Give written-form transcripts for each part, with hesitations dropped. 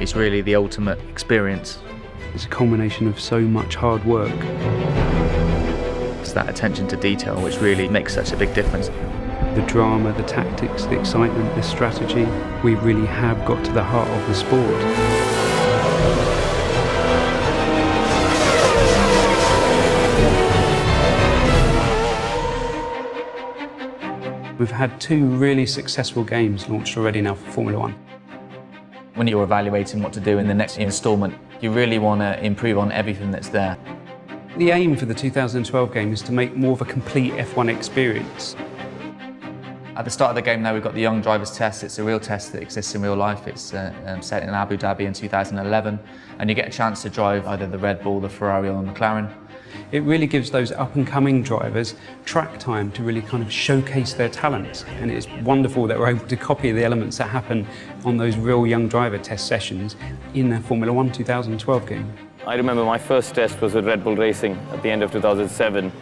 It's really the ultimate experience. It's a culmination of so much hard work. It's that attention to detail which really makes such a big difference. The drama, the tactics, the excitement, the strategy, we really have got to the heart of the sport. We've had 2 really successful games launched already now for Formula 1. When you're evaluating what to do in the next instalment, you really want to improve on everything that's there. The aim for the 2012 game is to make more of a complete F1 experience. At the start of the game now, we've got the Young Drivers Test. It's a real test that exists in real life. It's set in Abu Dhabi in 2011, and you get a chance to drive either the Red Bull, the Ferrari or the McLaren. It really gives those up-and-coming drivers track time to really kind of showcase their talents, and it's wonderful that we're able to copy the elements that happen on those real young driver test sessions in the Formula 1 2012 game. I remember my first test was with Red Bull Racing at the end of 2007.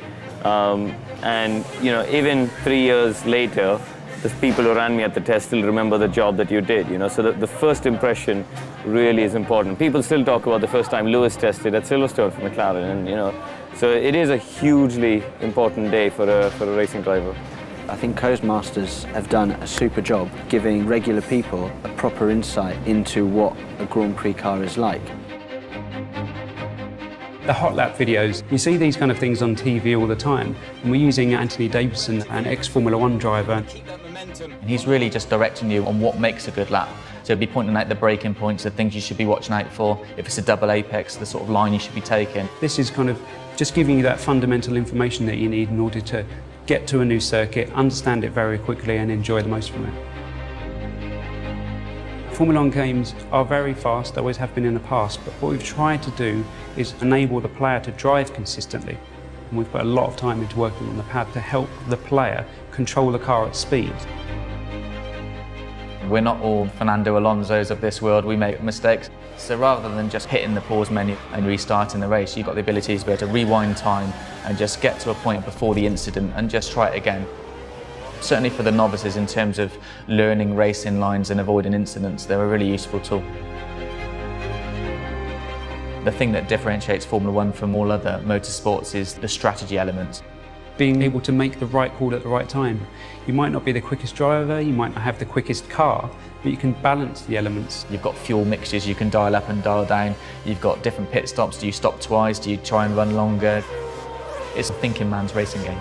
And you know, even 3 years later, the people who ran me at the test still remember the job that you did, you know, so the first impression really is important. People still talk about the first time Lewis tested at Silverstone for McLaren, and you know, so it is a hugely important day for a racing driver. I think Codemasters have done a super job giving regular people a proper insight into what a Grand Prix car is like. The hot lap videos, you see these kind of things on TV all the time, and we're using Anthony Davidson, an ex-Formula 1 driver. And he's really just directing you on what makes a good lap. So he'll be pointing out the braking points, the things you should be watching out for. If it's a double apex, the sort of line you should be taking. This is kind of just giving you that fundamental information that you need in order to get to a new circuit, understand it very quickly and enjoy the most from it. Formula 1 games are very fast, they always have been in the past, but what we've tried to do is enable the player to drive consistently. And we've put a lot of time into working on the pad to help the player control the car at speed. We're not all Fernando Alonso's of this world, we make mistakes. So rather than just hitting the pause menu and restarting the race, you've got the ability to be able to rewind time and just get to a point before the incident and just try it again. Certainly for the novices, in terms of learning racing lines and avoiding incidents, they're a really useful tool. The thing that differentiates Formula 1 from all other motorsports is the strategy element. Being able to make the right call at the right time. You might not be the quickest driver, you might not have the quickest car, but you can balance the elements. You've got fuel mixtures you can dial up and dial down. You've got different pit stops. Do you stop twice? Do you try and run longer? It's a thinking man's racing game.